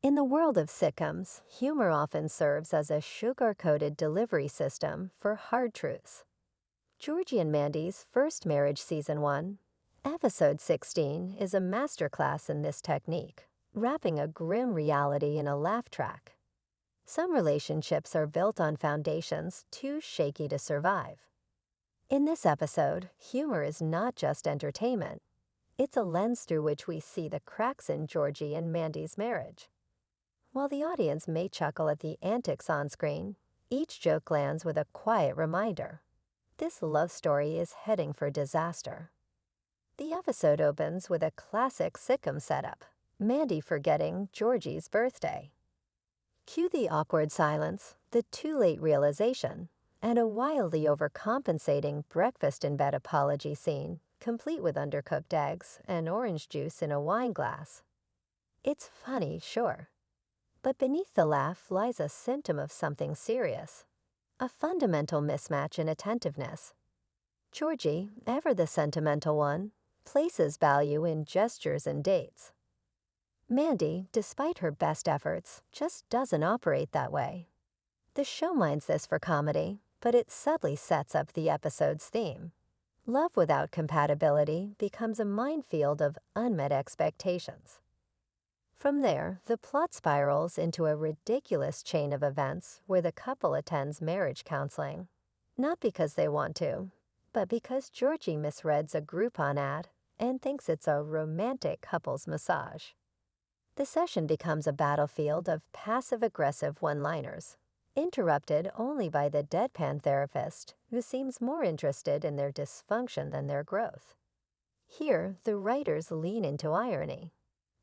In the world of sitcoms, humor often serves as a sugar-coated delivery system for hard truths. Georgie and Mandy's First Marriage Season 1, Episode 16 is a masterclass in this technique, wrapping a grim reality in a laugh track. Some relationships are built on foundations too shaky to survive. In this episode, humor is not just entertainment. It's a lens through which we see the cracks in Georgie and Mandy's marriage. While the audience may chuckle at the antics on screen, each joke lands with a quiet reminder. This love story is heading for disaster. The episode opens with a classic sitcom setup, Mandy forgetting Georgie's birthday. Cue the awkward silence, the too late realization, and a wildly overcompensating breakfast-in-bed apology scene, complete with undercooked eggs and orange juice in a wine glass. It's funny, sure. But beneath the laugh lies a symptom of something serious, a fundamental mismatch in attentiveness. Georgie, ever the sentimental one, places value in gestures and dates. Mandy, despite her best efforts, just doesn't operate that way. The show minds this for comedy, but it subtly sets up the episode's theme. Love without compatibility becomes a minefield of unmet expectations. From there, the plot spirals into a ridiculous chain of events where the couple attends marriage counseling. Not because they want to, but because Georgie misreads a Groupon ad and thinks it's a romantic couples massage. The session becomes a battlefield of passive-aggressive one-liners, interrupted only by the deadpan therapist who seems more interested in their dysfunction than their growth. Here, the writers lean into irony.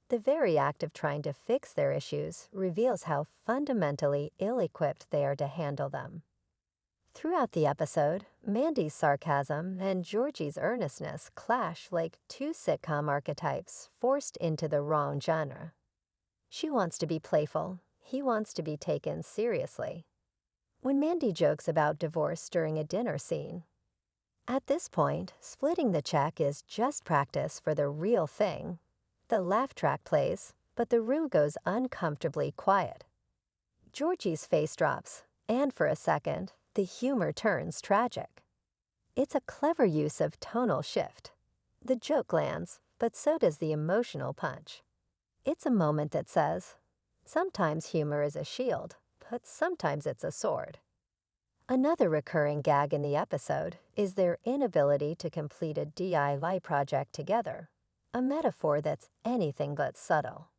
The very act of trying to fix their issues reveals how fundamentally ill-equipped they are to handle them. Throughout the episode, Mandy's sarcasm and Georgie's earnestness clash like two sitcom archetypes forced into the wrong genre. She wants to be playful, he wants to be taken seriously. When Mandy jokes about divorce during a dinner scene, at this point, splitting the check is just practice for the real thing. The laugh track plays, but the room goes uncomfortably quiet. Georgie's face drops, and for a second, the humor turns tragic. It's a clever use of tonal shift. The joke lands, but so does the emotional punch. It's a moment that says, sometimes humor is a shield, but sometimes it's a sword. Another recurring gag in the episode is their inability to complete a DIY project together. A metaphor that's anything but subtle.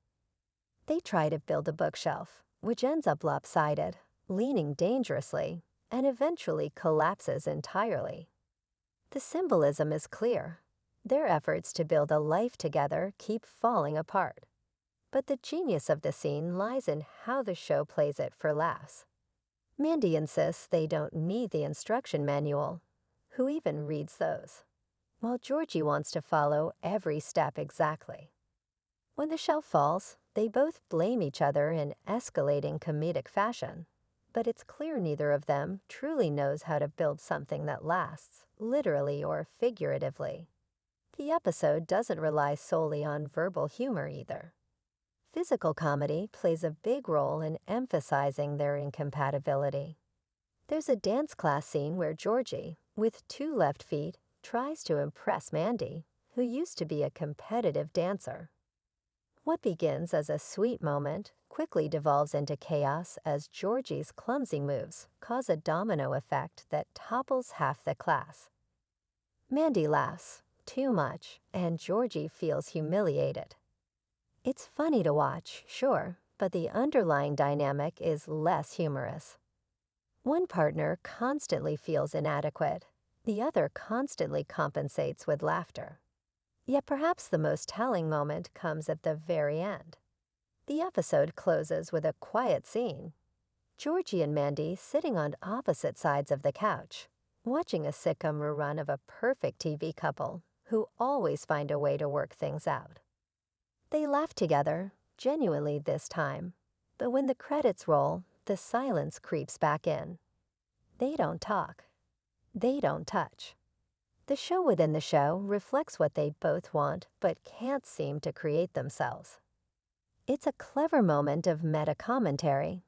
They try to build a bookshelf, which ends up lopsided, leaning dangerously, and eventually collapses entirely. The symbolism is clear. Their efforts to build a life together keep falling apart. But the genius of the scene lies in how the show plays it for laughs. Mandy insists they don't need the instruction manual. Who even reads those? While Georgie wants to follow every step exactly. When the shelf falls, they both blame each other in escalating comedic fashion, but it's clear neither of them truly knows how to build something that lasts, literally or figuratively. The episode doesn't rely solely on verbal humor either. Physical comedy plays a big role in emphasizing their incompatibility. There's a dance class scene where Georgie, with two left feet, tries to impress Mandy, who used to be a competitive dancer. What begins as a sweet moment quickly devolves into chaos as Georgie's clumsy moves cause a domino effect that topples half the class. Mandy laughs, too much, and Georgie feels humiliated. It's funny to watch, sure, but the underlying dynamic is less humorous. One partner constantly feels inadequate. The other constantly compensates with laughter. Yet perhaps the most telling moment comes at the very end. The episode closes with a quiet scene. Georgie and Mandy sitting on opposite sides of the couch, watching a sitcom rerun of a perfect TV couple who always find a way to work things out. They laugh together, genuinely this time, but when the credits roll, the silence creeps back in. They don't talk. They don't touch. The show within the show reflects what they both want but can't seem to create themselves. It's a clever moment of meta-commentary,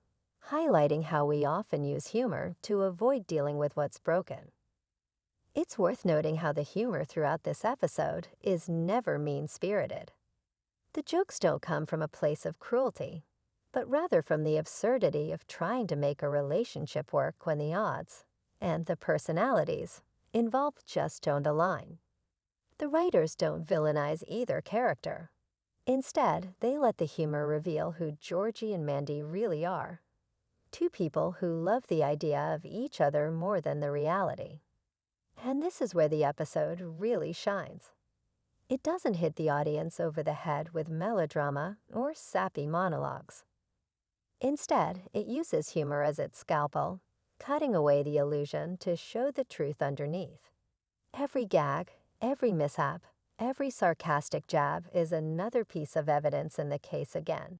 highlighting how we often use humor to avoid dealing with what's broken. It's worth noting how the humor throughout this episode is never mean-spirited. The jokes don't come from a place of cruelty, but rather from the absurdity of trying to make a relationship work when the odds, and the personalities, involved just don't align. The writers don't villainize either character. Instead, they let the humor reveal who Georgie and Mandy really are. Two people who love the idea of each other more than the reality. And this is where the episode really shines. It doesn't hit the audience over the head with melodrama or sappy monologues. Instead, it uses humor as its scalpel, cutting away the illusion to show the truth underneath. Every gag, every mishap, every sarcastic jab is another piece of evidence in the case again.